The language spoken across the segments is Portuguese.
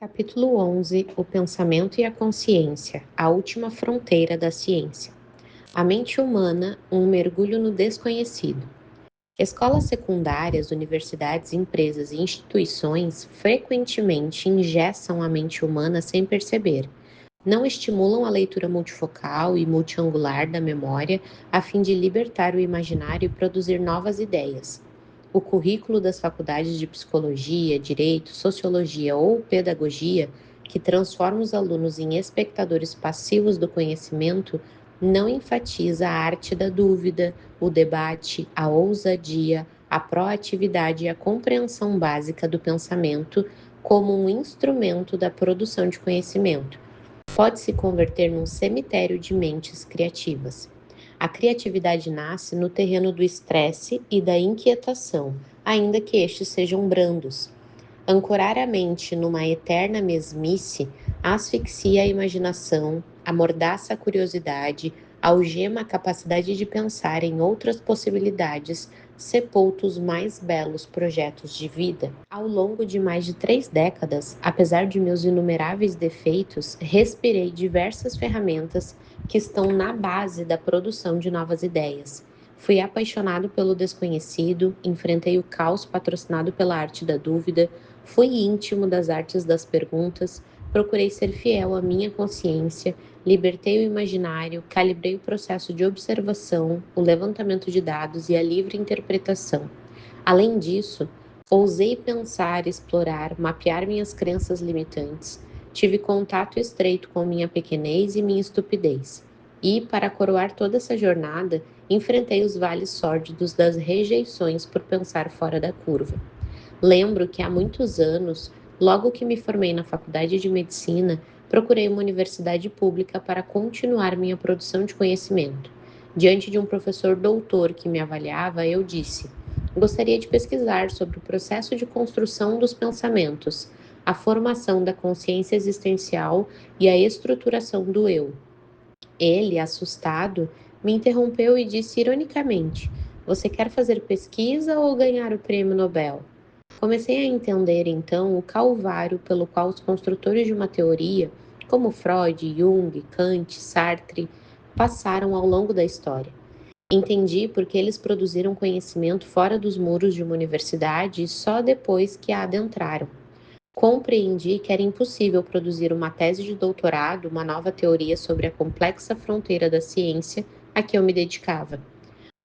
Capítulo 11: O pensamento e a consciência, a última fronteira da ciência. A mente humana, um mergulho no desconhecido. Escolas secundárias, universidades, empresas e instituições frequentemente engessam a mente humana sem perceber. Não estimulam a leitura multifocal e multiangular da memória a fim de libertar o imaginário e produzir novas ideias. O currículo das faculdades de psicologia, direito, sociologia ou pedagogia, que transforma os alunos em espectadores passivos do conhecimento, não enfatiza a arte da dúvida, o debate, a ousadia, a proatividade e a compreensão básica do pensamento como um instrumento da produção de conhecimento. Pode se converter num cemitério de mentes criativas. A criatividade nasce no terreno do estresse e da inquietação, ainda que estes sejam brandos. Ancorar a mente numa eterna mesmice asfixia a imaginação, amordaça a curiosidade, algema a capacidade de pensar em outras possibilidades, sepulta os mais belos projetos de vida. Ao longo de mais de 3 décadas, apesar de meus inumeráveis defeitos, respirei diversas ferramentas que estão na base da produção de novas ideias. Fui apaixonado pelo desconhecido, enfrentei o caos patrocinado pela arte da dúvida, fui íntimo das artes das perguntas, procurei ser fiel à minha consciência, libertei o imaginário, calibrei o processo de observação, o levantamento de dados e a livre interpretação. Além disso, ousei pensar, explorar, mapear minhas crenças limitantes, tive contato estreito com minha pequenez e minha estupidez. E, para coroar toda essa jornada, enfrentei os vales sórdidos das rejeições por pensar fora da curva. Lembro que há muitos anos, logo que me formei na faculdade de medicina, procurei uma universidade pública para continuar minha produção de conhecimento. Diante de um professor doutor que me avaliava, eu disse: gostaria de pesquisar sobre o processo de construção dos pensamentos, a formação da consciência existencial e a estruturação do eu. Ele, assustado, me interrompeu e disse ironicamente: você quer fazer pesquisa ou ganhar o prêmio Nobel? Comecei a entender então o calvário pelo qual os construtores de uma teoria, como Freud, Jung, Kant, Sartre, passaram ao longo da história. Entendi porque eles produziram conhecimento fora dos muros de uma universidade só depois que a adentraram. Compreendi que era impossível produzir uma tese de doutorado, uma nova teoria sobre a complexa fronteira da ciência a que eu me dedicava.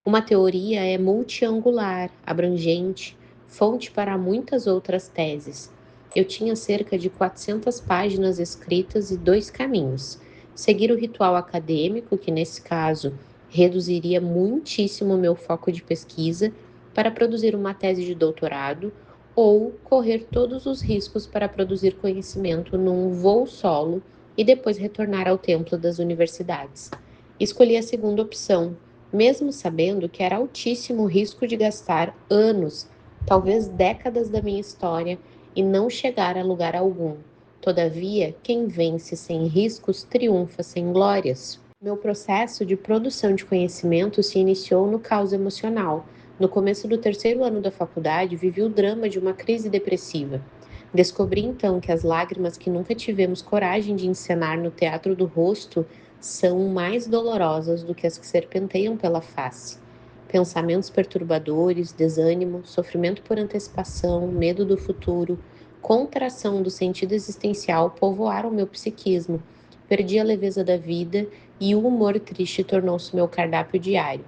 Uma teoria é multiangular, abrangente, fonte para muitas outras teses. Eu tinha cerca de 400 páginas escritas e 2 caminhos: seguir o ritual acadêmico, que nesse caso reduziria muitíssimo meu foco de pesquisa, para produzir uma tese de doutorado, ou correr todos os riscos para produzir conhecimento num voo solo e depois retornar ao templo das universidades. Escolhi a segunda opção, mesmo sabendo que era altíssimo o risco de gastar anos, talvez décadas da minha história e não chegar a lugar algum. Todavia, quem vence sem riscos triunfa sem glórias. Meu processo de produção de conhecimento se iniciou no caos emocional. No começo do 3º ano da faculdade, vivi o drama de uma crise depressiva. Descobri então que as lágrimas que nunca tivemos coragem de encenar no teatro do rosto são mais dolorosas do que as que serpenteiam pela face. Pensamentos perturbadores, desânimo, sofrimento por antecipação, medo do futuro, contração do sentido existencial povoaram meu psiquismo. Perdi a leveza da vida e o humor triste tornou-se meu cardápio diário.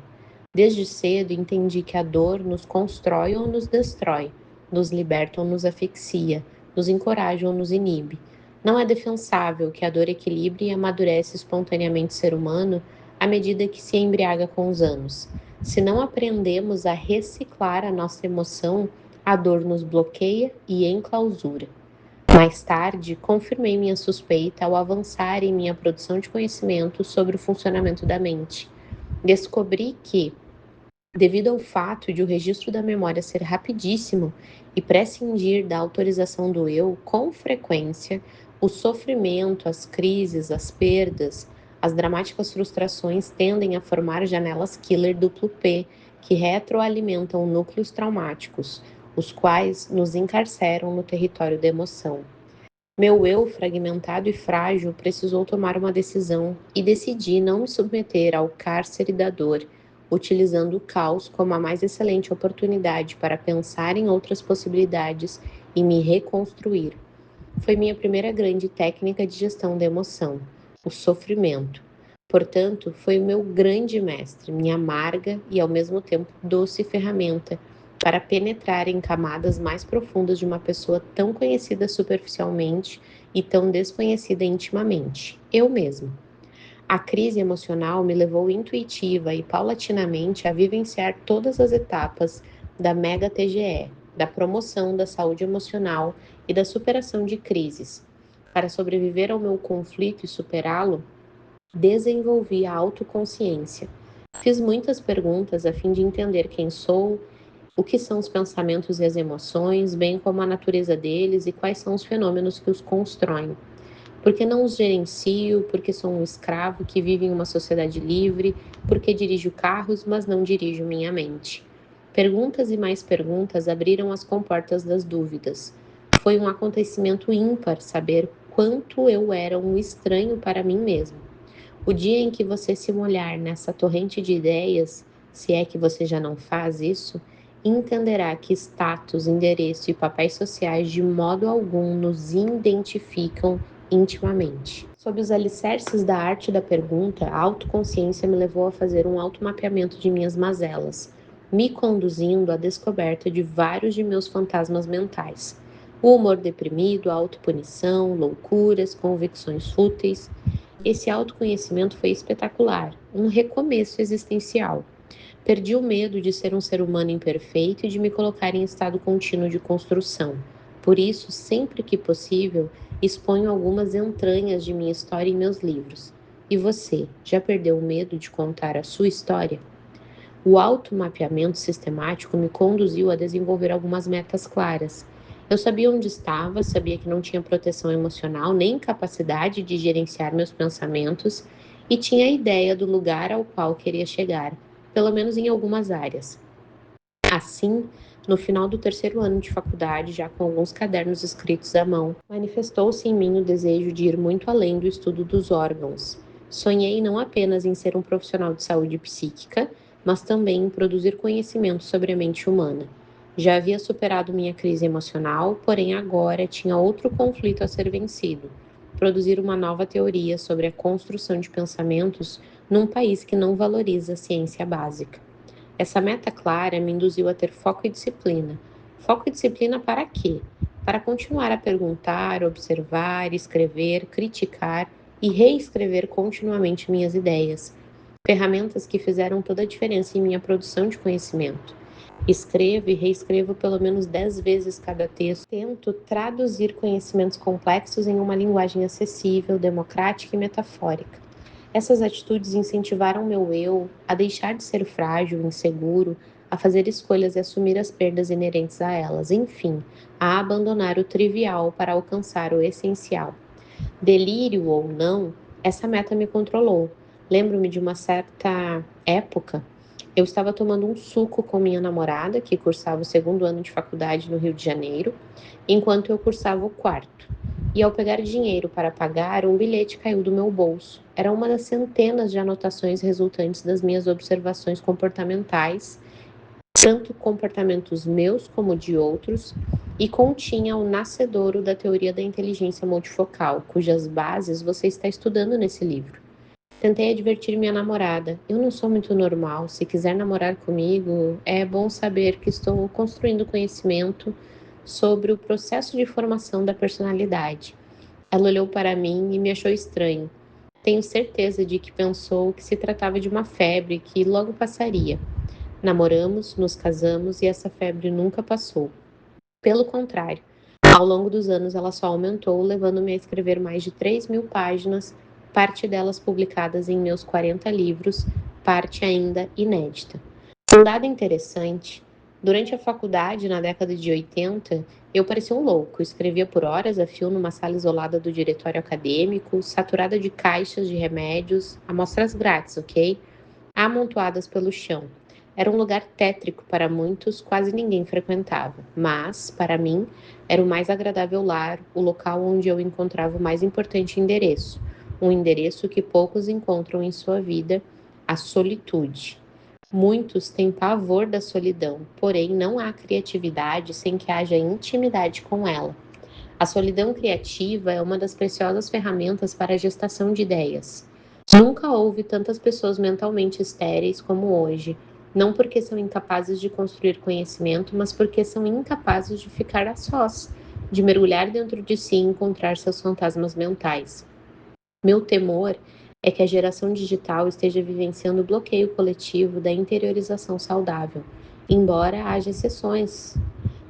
Desde cedo entendi que a dor nos constrói ou nos destrói, nos liberta ou nos asfixia, nos encoraja ou nos inibe. Não é defensável que a dor equilibre e amadurece espontaneamente o ser humano à medida que se embriaga com os anos. Se não aprendemos a reciclar a nossa emoção, a dor nos bloqueia e enclausura. Mais tarde, confirmei minha suspeita ao avançar em minha produção de conhecimento sobre o funcionamento da mente. Descobri que, devido ao fato de o registro da memória ser rapidíssimo e prescindir da autorização do eu, com frequência, o sofrimento, as crises, as perdas, as dramáticas frustrações tendem a formar janelas killer duplo P, que retroalimentam núcleos traumáticos, os quais nos encarceram no território da emoção. Meu eu, fragmentado e frágil, precisou tomar uma decisão e decidi não me submeter ao cárcere da dor, utilizando o caos como a mais excelente oportunidade para pensar em outras possibilidades e me reconstruir. Foi minha primeira grande técnica de gestão da emoção, o sofrimento. Portanto, foi o meu grande mestre, minha amarga e ao mesmo tempo doce ferramenta para penetrar em camadas mais profundas de uma pessoa tão conhecida superficialmente e tão desconhecida intimamente, eu mesma. A crise emocional me levou intuitiva e paulatinamente a vivenciar todas as etapas da Mega TGE, da promoção da saúde emocional e da superação de crises. Para sobreviver ao meu conflito e superá-lo, desenvolvi a autoconsciência. Fiz muitas perguntas a fim de entender quem sou, o que são os pensamentos e as emoções, bem como a natureza deles e quais são os fenômenos que os constroem. Porque não os gerencio, porque sou um escravo que vive em uma sociedade livre, porque dirijo carros, mas não dirijo minha mente. Perguntas e mais perguntas abriram as comportas das dúvidas. Foi um acontecimento ímpar saber quanto eu era um estranho para mim mesmo. O dia em que você se molhar nessa torrente de ideias, se é que você já não faz isso, entenderá que status, endereço e papéis sociais de modo algum nos identificam intimamente. Sob os alicerces da arte da pergunta, a autoconsciência me levou a fazer um automapeamento de minhas mazelas, me conduzindo à descoberta de vários de meus fantasmas mentais. O humor deprimido, a autopunição, loucuras, convicções fúteis. Esse autoconhecimento foi espetacular, um recomeço existencial. Perdi o medo de ser um ser humano imperfeito e de me colocar em estado contínuo de construção. Por isso, sempre que possível, exponho algumas entranhas de minha história em meus livros. E você, já perdeu o medo de contar a sua história? O automapeamento sistemático me conduziu a desenvolver algumas metas claras. Eu sabia onde estava, sabia que não tinha proteção emocional nem capacidade de gerenciar meus pensamentos e tinha a ideia do lugar ao qual queria chegar, pelo menos em algumas áreas. Assim, no final do terceiro ano de faculdade, já com alguns cadernos escritos à mão, manifestou-se em mim o desejo de ir muito além do estudo dos órgãos. Sonhei não apenas em ser um profissional de saúde psíquica, mas também em produzir conhecimento sobre a mente humana. Já havia superado minha crise emocional, porém agora tinha outro conflito a ser vencido: produzir uma nova teoria sobre a construção de pensamentos num país que não valoriza a ciência básica. Essa meta clara me induziu a ter foco e disciplina. Foco e disciplina para quê? Para continuar a perguntar, observar, escrever, criticar e reescrever continuamente minhas ideias. Ferramentas que fizeram toda a diferença em minha produção de conhecimento. Escrevo e reescrevo pelo menos 10 vezes cada texto. Tento traduzir conhecimentos complexos em uma linguagem acessível, democrática e metafórica. Essas atitudes incentivaram meu eu a deixar de ser frágil, inseguro, a fazer escolhas e assumir as perdas inerentes a elas, enfim, a abandonar o trivial para alcançar o essencial. Delírio ou não, essa meta me controlou. Lembro-me de uma certa época, eu estava tomando um suco com minha namorada, que cursava o segundo ano de faculdade no Rio de Janeiro, enquanto eu cursava o quarto. E ao pegar dinheiro para pagar, um bilhete caiu do meu bolso. Era uma das centenas de anotações resultantes das minhas observações comportamentais, tanto comportamentos meus como de outros, e continha o nascedouro da teoria da inteligência multifocal, cujas bases você está estudando nesse livro. Tentei advertir minha namorada: eu não sou muito normal, se quiser namorar comigo, é bom saber que estou construindo conhecimento sobre o processo de formação da personalidade. Ela olhou para mim e me achou estranho. Tenho certeza de que pensou que se tratava de uma febre que logo passaria. Namoramos, nos casamos e essa febre nunca passou. Pelo contrário, ao longo dos anos ela só aumentou, levando-me a escrever mais de 3.000 páginas, parte delas publicadas em meus 40 livros, parte ainda inédita. Um dado interessante: durante a faculdade, na década de 80, eu parecia um louco, escrevia por horas a fio numa sala isolada do diretório acadêmico, saturada de caixas de remédios, amostras grátis, ok? Amontoadas pelo chão. Era um lugar tétrico para muitos, quase ninguém frequentava, mas, para mim, era o mais agradável lar, o local onde eu encontrava o mais importante endereço, um endereço que poucos encontram em sua vida, a solitude. Muitos têm pavor da solidão, porém não há criatividade sem que haja intimidade com ela. A solidão criativa é uma das preciosas ferramentas para a gestação de ideias. Nunca houve tantas pessoas mentalmente estéreis como hoje, não porque são incapazes de construir conhecimento, mas porque são incapazes de ficar a sós, de mergulhar dentro de si e encontrar seus fantasmas mentais. Meu temor é que a geração digital esteja vivenciando o bloqueio coletivo da interiorização saudável, embora haja exceções.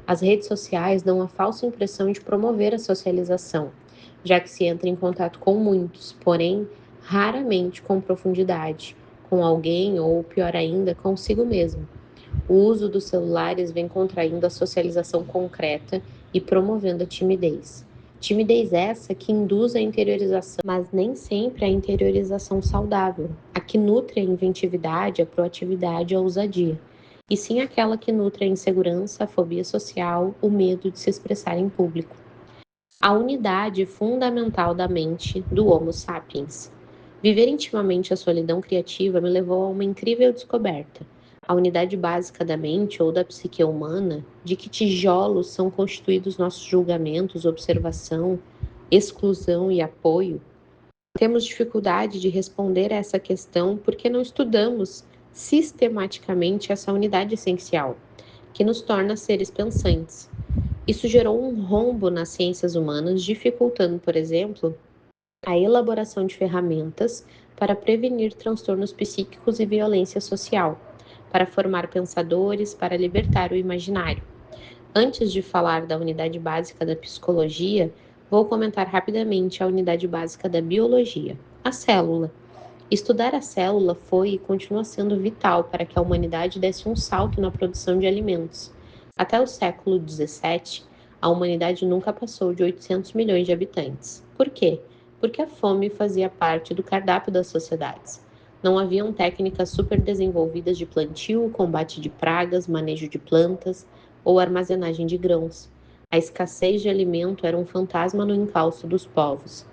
As redes sociais dão a falsa impressão de promover a socialização, já que se entra em contato com muitos, porém raramente com profundidade, com alguém ou, pior ainda, consigo mesmo. O uso dos celulares vem contraindo a socialização concreta e promovendo a timidez. Timidez essa que induz a interiorização, mas nem sempre a interiorização saudável, a que nutre a inventividade, a proatividade e a ousadia, e sim aquela que nutre a insegurança, a fobia social, o medo de se expressar em público. A unidade fundamental da mente do Homo sapiens. Viver intimamente a solidão criativa me levou a uma incrível descoberta. A unidade básica da mente ou da psique humana, de que tijolos são constituídos nossos julgamentos, observação, exclusão e apoio. Temos dificuldade de responder a essa questão porque não estudamos sistematicamente essa unidade essencial, que nos torna seres pensantes. Isso gerou um rombo nas ciências humanas, dificultando, por exemplo, a elaboração de ferramentas para prevenir transtornos psíquicos e violência social, para formar pensadores, para libertar o imaginário. Antes de falar da unidade básica da psicologia, vou comentar rapidamente a unidade básica da biologia, a célula. Estudar a célula foi e continua sendo vital para que a humanidade desse um salto na produção de alimentos. Até o século XVII, a humanidade nunca passou de 800 milhões de habitantes. Por quê? Porque a fome fazia parte do cardápio das sociedades. Não haviam técnicas super desenvolvidas de plantio, combate de pragas, manejo de plantas ou armazenagem de grãos. A escassez de alimento era um fantasma no encalço dos povos.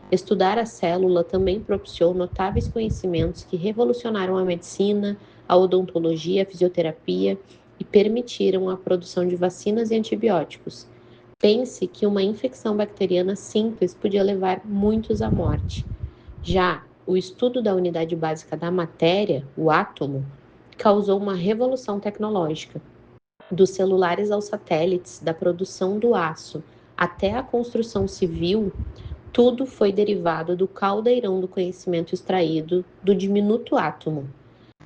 Estudar a célula também propiciou notáveis conhecimentos que revolucionaram a medicina, a odontologia, a fisioterapia e permitiram a produção de vacinas e antibióticos. Pense que uma infecção bacteriana simples podia levar muitos à morte. Já o estudo da unidade básica da matéria, o átomo, causou uma revolução tecnológica. Dos celulares aos satélites, da produção do aço até a construção civil, tudo foi derivado do caldeirão do conhecimento extraído do diminuto átomo.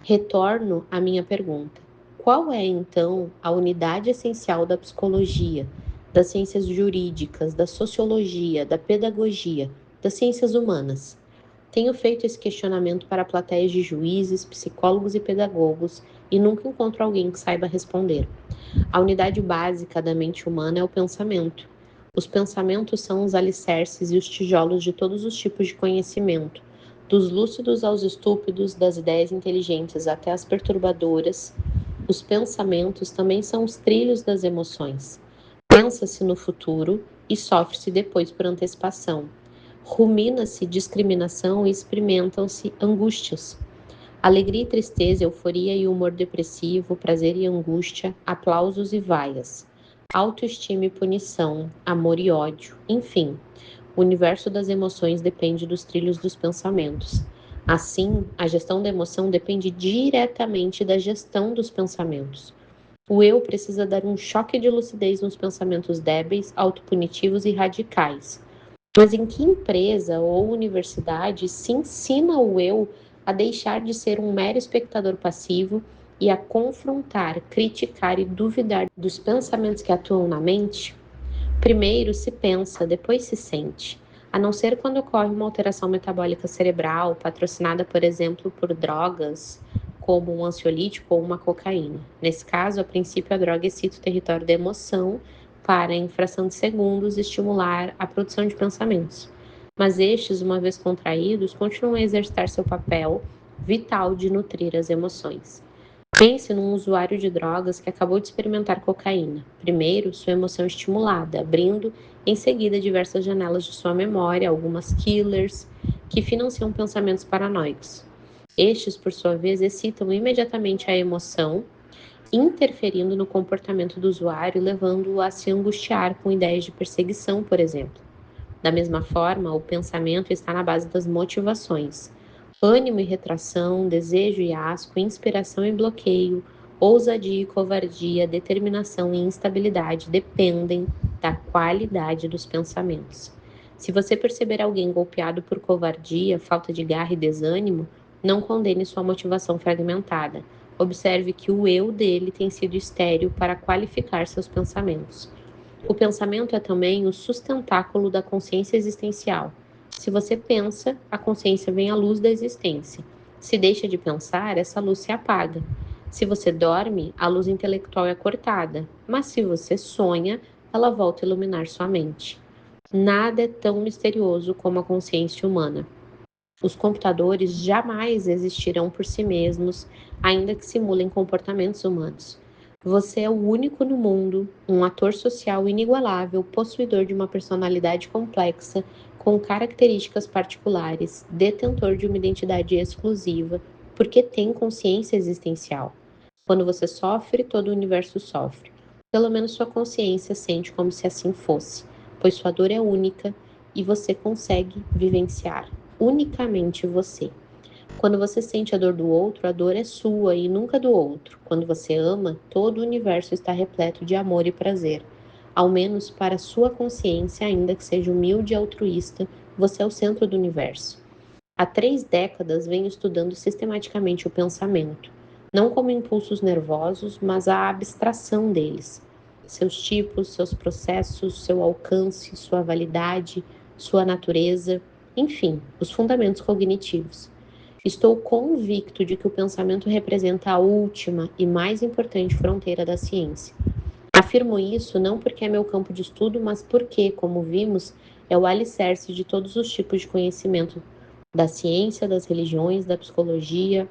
Retorno à minha pergunta. Qual é, então, a unidade essencial da psicologia, das ciências jurídicas, da sociologia, da pedagogia, das ciências humanas? Tenho feito esse questionamento para plateias de juízes, psicólogos e pedagogos e nunca encontro alguém que saiba responder. A unidade básica da mente humana é o pensamento. Os pensamentos são os alicerces e os tijolos de todos os tipos de conhecimento, dos lúcidos aos estúpidos, das ideias inteligentes até as perturbadoras. Os pensamentos também são os trilhos das emoções. Pensa-se no futuro e sofre-se depois por antecipação. Rumina-se discriminação e experimentam-se angústias. Alegria e tristeza, euforia e humor depressivo, prazer e angústia, aplausos e vaias, autoestima e punição, amor e ódio, enfim. O universo das emoções depende dos trilhos dos pensamentos. Assim, a gestão da emoção depende diretamente da gestão dos pensamentos. O eu precisa dar um choque de lucidez nos pensamentos débeis, autopunitivos e radicais. Mas em que empresa ou universidade se ensina o eu a deixar de ser um mero espectador passivo e a confrontar, criticar e duvidar dos pensamentos que atuam na mente? Primeiro se pensa, depois se sente. A não ser quando ocorre uma alteração metabólica cerebral, patrocinada, por exemplo, por drogas, como um ansiolítico ou uma cocaína. Nesse caso, a princípio, a droga excita o território da emoção para, em fração de segundos, estimular a produção de pensamentos. Mas estes, uma vez contraídos, continuam a exercitar seu papel vital de nutrir as emoções. Pense num usuário de drogas que acabou de experimentar cocaína. Primeiro, sua emoção estimulada, abrindo em seguida diversas janelas de sua memória, algumas killers, que financiam pensamentos paranoicos. Estes, por sua vez, excitam imediatamente a emoção, interferindo no comportamento do usuário, levando-o a se angustiar com ideias de perseguição, por exemplo. Da mesma forma, o pensamento está na base das motivações. Ânimo e retração, desejo e asco, inspiração e bloqueio, ousadia e covardia, determinação e instabilidade dependem da qualidade dos pensamentos. Se você perceber alguém golpeado por covardia, falta de garra e desânimo, não condene sua motivação fragmentada. Observe que o eu dele tem sido estéril para qualificar seus pensamentos. O pensamento é também o sustentáculo da consciência existencial. Se você pensa, a consciência vem à luz da existência. Se deixa de pensar, essa luz se apaga. Se você dorme, a luz intelectual é cortada, mas se você sonha, ela volta a iluminar sua mente. Nada é tão misterioso como a consciência humana. Os computadores jamais existirão por si mesmos, ainda que simulem comportamentos humanos. Você é o único no mundo, um ator social inigualável, possuidor de uma personalidade complexa, com características particulares, detentor de uma identidade exclusiva, porque tem consciência existencial. Quando você sofre, todo o universo sofre. Pelo menos sua consciência sente como se assim fosse, pois sua dor é única e você consegue vivenciar unicamente você. Quando você sente a dor do outro, a dor é sua e nunca do outro. Quando você ama, todo o universo está repleto de amor e prazer. Ao menos para sua consciência, ainda que seja humilde e altruísta, você é o centro do universo. Há 3 décadas venho estudando sistematicamente o pensamento, não como impulsos nervosos, mas a abstração deles. Seus tipos, seus processos, seu alcance, sua validade, sua natureza, enfim, os fundamentos cognitivos. Estou convicto de que o pensamento representa a última e mais importante fronteira da ciência. Afirmo isso não porque é meu campo de estudo, mas porque, como vimos, é o alicerce de todos os tipos de conhecimento da ciência, das religiões, da psicologia,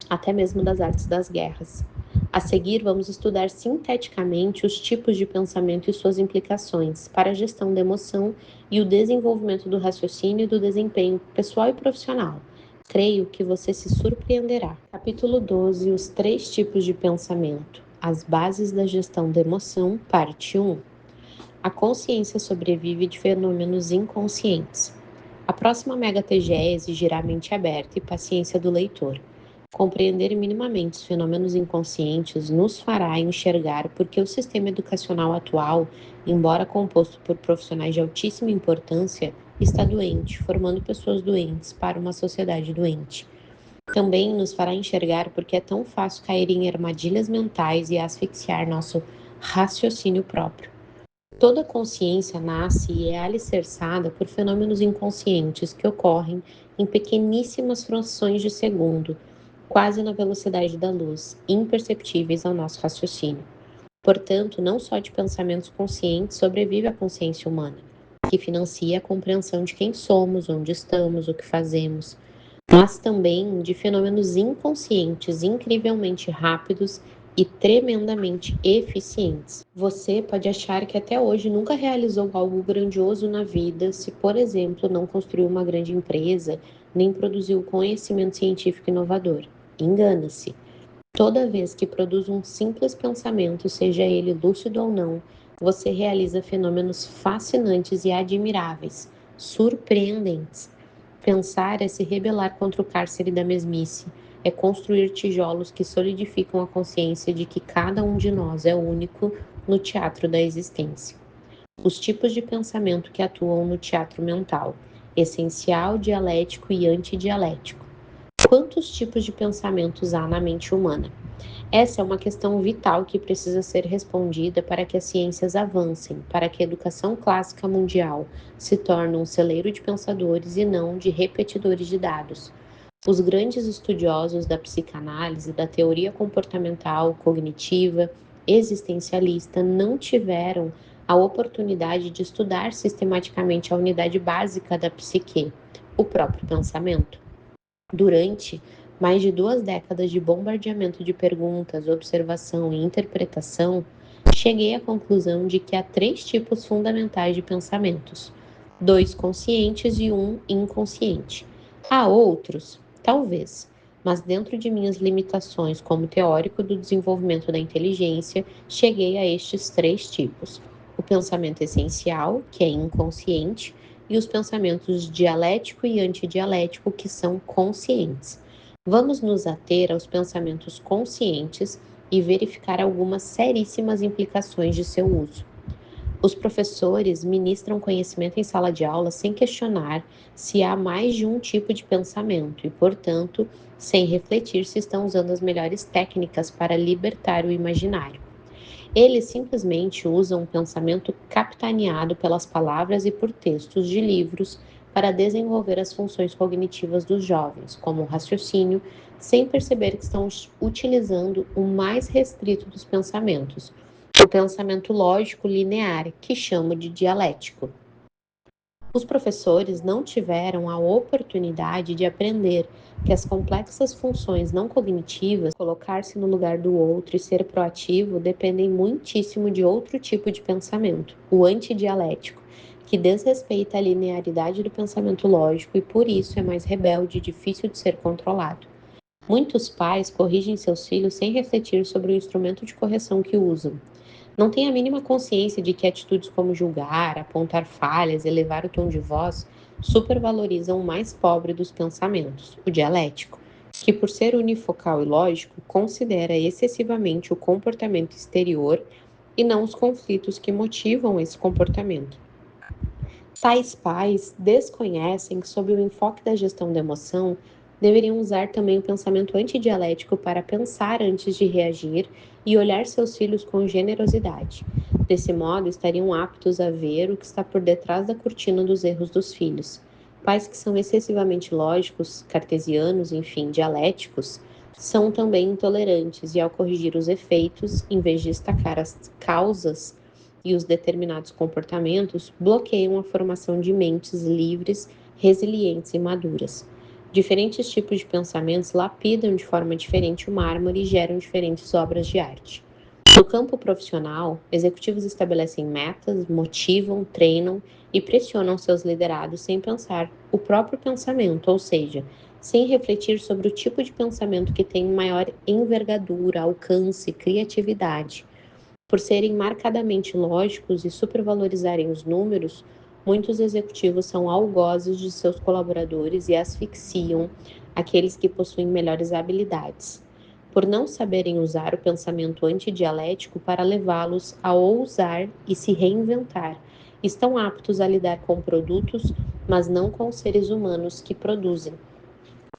até mesmo das artes das guerras. A seguir, vamos estudar sinteticamente os tipos de pensamento e suas implicações para a gestão da emoção e o desenvolvimento do raciocínio e do desempenho pessoal e profissional. Creio que você se surpreenderá. Capítulo 12: Os 3 tipos de pensamento. As bases da gestão da emoção, parte 1. A consciência sobrevive de fenômenos inconscientes. A próxima mega-TGE exigirá mente aberta e paciência do leitor. Compreender minimamente os fenômenos inconscientes nos fará enxergar porque o sistema educacional atual, embora composto por profissionais de altíssima importância, está doente, formando pessoas doentes para uma sociedade doente. Também nos fará enxergar porque é tão fácil cair em armadilhas mentais e asfixiar nosso raciocínio próprio. Toda consciência nasce e é alicerçada por fenômenos inconscientes que ocorrem em pequeníssimas frações de segundo, quase na velocidade da luz, imperceptíveis ao nosso raciocínio. Portanto, não só de pensamentos conscientes sobrevive a consciência humana, que financia a compreensão de quem somos, onde estamos, o que fazemos, mas também de fenômenos inconscientes incrivelmente rápidos e tremendamente eficientes. Você pode achar que até hoje nunca realizou algo grandioso na vida se, por exemplo, não construiu uma grande empresa, nem produziu conhecimento científico inovador. Engana-se. Toda vez que produz um simples pensamento, seja ele lúcido ou não, você realiza fenômenos fascinantes e admiráveis, surpreendentes. Pensar é se rebelar contra o cárcere da mesmice, é construir tijolos que solidificam a consciência de que cada um de nós é único no teatro da existência. Os tipos de pensamento que atuam no teatro mental: essencial, dialético e antidialético. Quantos tipos de pensamentos há na mente humana? Essa é uma questão vital que precisa ser respondida para que as ciências avancem, para que a educação clássica mundial se torne um celeiro de pensadores e não de repetidores de dados. Os grandes estudiosos da psicanálise, da teoria comportamental, cognitiva, existencialista não tiveram a oportunidade de estudar sistematicamente a unidade básica da psique, o próprio pensamento. Durante Mais de 2 décadas de bombardeamento de perguntas, observação e interpretação, cheguei à conclusão de que há 3 tipos fundamentais de pensamentos: dois conscientes e um inconsciente. Há outros? Talvez, mas dentro de minhas limitações como teórico do desenvolvimento da inteligência, cheguei a estes 3 tipos: o pensamento essencial, que é inconsciente, e os pensamentos dialético e antidialético, que são conscientes. Vamos nos ater aos pensamentos conscientes e verificar algumas seríssimas implicações de seu uso. Os professores ministram conhecimento em sala de aula sem questionar se há mais de um tipo de pensamento e, portanto, sem refletir se estão usando as melhores técnicas para libertar o imaginário. Eles simplesmente usam um pensamento capitaneado pelas palavras e por textos de livros para desenvolver as funções cognitivas dos jovens, como o raciocínio, sem perceber que estão utilizando o mais restrito dos pensamentos, o pensamento lógico linear, que chamo de dialético. Os professores não tiveram a oportunidade de aprender que as complexas funções não cognitivas, colocar-se no lugar do outro e ser proativo, dependem muitíssimo de outro tipo de pensamento, o antidialético, que desrespeita a linearidade do pensamento lógico e por isso é mais rebelde e difícil de ser controlado. Muitos pais corrigem seus filhos sem refletir sobre o instrumento de correção que usam. Não têm a mínima consciência de que atitudes como julgar, apontar falhas, elevar o tom de voz supervalorizam o mais pobre dos pensamentos, o dialético, que, por ser unifocal e lógico, considera excessivamente o comportamento exterior e não os conflitos que motivam esse comportamento. Tais pais desconhecem que, sob o enfoque da gestão da emoção, deveriam usar também o pensamento antidialético para pensar antes de reagir e olhar seus filhos com generosidade. Desse modo, estariam aptos a ver o que está por detrás da cortina dos erros dos filhos. Pais que são excessivamente lógicos, cartesianos, enfim, dialéticos, são também intolerantes e, ao corrigir os efeitos, em vez de destacar as causas, e os determinados comportamentos bloqueiam a formação de mentes livres, resilientes e maduras. Diferentes tipos de pensamentos lapidam de forma diferente o mármore e geram diferentes obras de arte. No campo profissional, executivos estabelecem metas, motivam, treinam e pressionam seus liderados sem pensar o próprio pensamento, ou seja, sem refletir sobre o tipo de pensamento que tem maior envergadura, alcance, criatividade. Por serem marcadamente lógicos e supervalorizarem os números, muitos executivos são algozes de seus colaboradores e asfixiam aqueles que possuem melhores habilidades, por não saberem usar o pensamento antidialético para levá-los a ousar e se reinventar. Estão aptos a lidar com produtos, mas não com os seres humanos que produzem.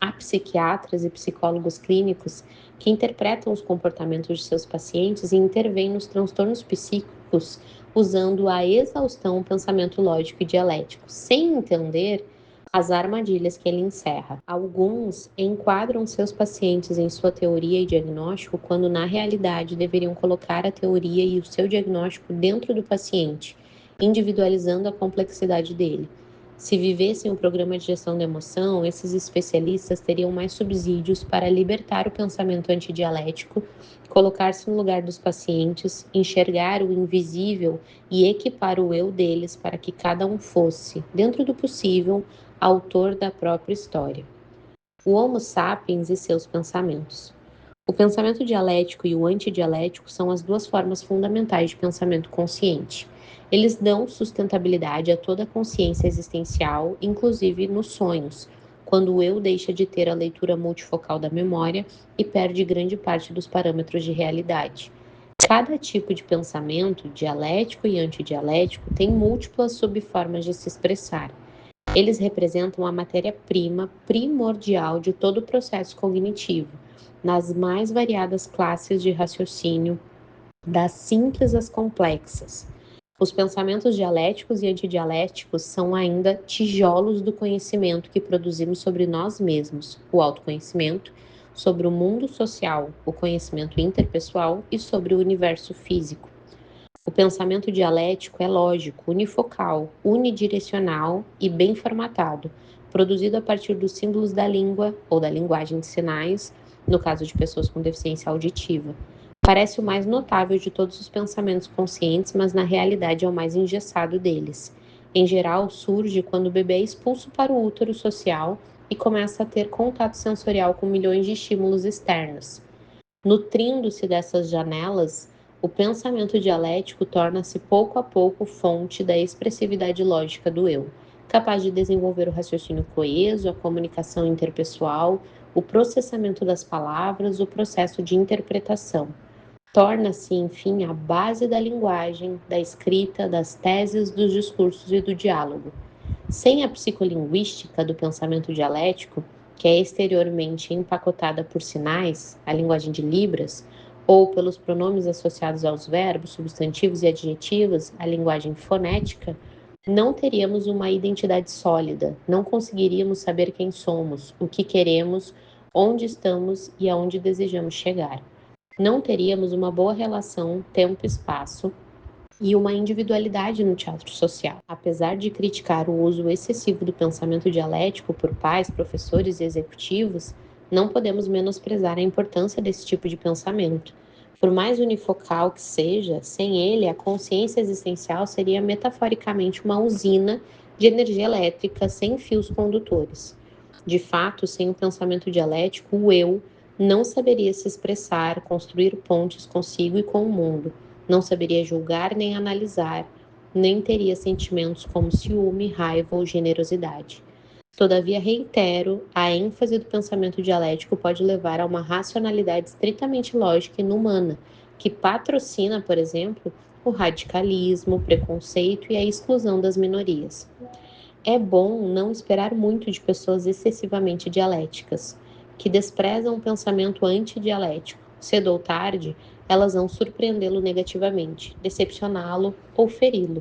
Há psiquiatras e psicólogos clínicos que interpretam os comportamentos de seus pacientes e intervêm nos transtornos psíquicos usando a exaustão o pensamento lógico e dialético, sem entender as armadilhas que ele encerra. Alguns enquadram seus pacientes em sua teoria e diagnóstico quando na realidade deveriam colocar a teoria e o seu diagnóstico dentro do paciente, individualizando a complexidade dele. Se vivessem o programa de gestão da emoção, esses especialistas teriam mais subsídios para libertar o pensamento antidialético, colocar-se no lugar dos pacientes, enxergar o invisível e equipar o eu deles para que cada um fosse, dentro do possível, autor da própria história. O Homo sapiens e seus pensamentos. O pensamento dialético e o antidialético são as duas formas fundamentais de pensamento consciente. Eles dão sustentabilidade a toda a consciência existencial, inclusive nos sonhos, quando o eu deixa de ter a leitura multifocal da memória e perde grande parte dos parâmetros de realidade. Cada tipo de pensamento, dialético e antidialético, tem múltiplas subformas de se expressar. Eles representam a matéria-prima primordial de todo o processo cognitivo, nas mais variadas classes de raciocínio, das simples às complexas. Os pensamentos dialéticos e antidialéticos são ainda tijolos do conhecimento que produzimos sobre nós mesmos, o autoconhecimento, sobre o mundo social, o conhecimento interpessoal e sobre o universo físico. O pensamento dialético é lógico, unifocal, unidirecional e bem formatado, produzido a partir dos símbolos da língua ou da linguagem de sinais, no caso de pessoas com deficiência auditiva. Parece o mais notável de todos os pensamentos conscientes, mas na realidade é o mais engessado deles. Em geral, surge quando o bebê é expulso para o útero social e começa a ter contato sensorial com milhões de estímulos externos. Nutrindo-se dessas janelas, o pensamento dialético torna-se pouco a pouco fonte da expressividade lógica do eu, capaz de desenvolver o raciocínio coeso, a comunicação interpessoal, o processamento das palavras, o processo de interpretação. Torna-se, enfim, a base da linguagem, da escrita, das teses, dos discursos e do diálogo. Sem a psicolinguística do pensamento dialético, que é exteriormente empacotada por sinais, a linguagem de Libras, ou pelos pronomes associados aos verbos, substantivos e adjetivos, a linguagem fonética, não teríamos uma identidade sólida, não conseguiríamos saber quem somos, o que queremos, onde estamos e aonde desejamos chegar. Não teríamos uma boa relação tempo-espaço e uma individualidade no teatro social. Apesar de criticar o uso excessivo do pensamento dialético por pais, professores e executivos, não podemos menosprezar a importância desse tipo de pensamento. Por mais unifocal que seja, sem ele, a consciência existencial seria metaforicamente uma usina de energia elétrica sem fios condutores. De fato, sem o pensamento dialético, o eu não saberia se expressar, construir pontes consigo e com o mundo, não saberia julgar nem analisar, nem teria sentimentos como ciúme, raiva ou generosidade. Todavia, reitero, a ênfase do pensamento dialético pode levar a uma racionalidade estritamente lógica e inumana, que patrocina, por exemplo, o radicalismo, o preconceito e a exclusão das minorias. É bom não esperar muito de pessoas excessivamente dialéticas, que desprezam o pensamento antidialético. Cedo ou tarde, elas vão surpreendê-lo negativamente, decepcioná-lo ou feri-lo.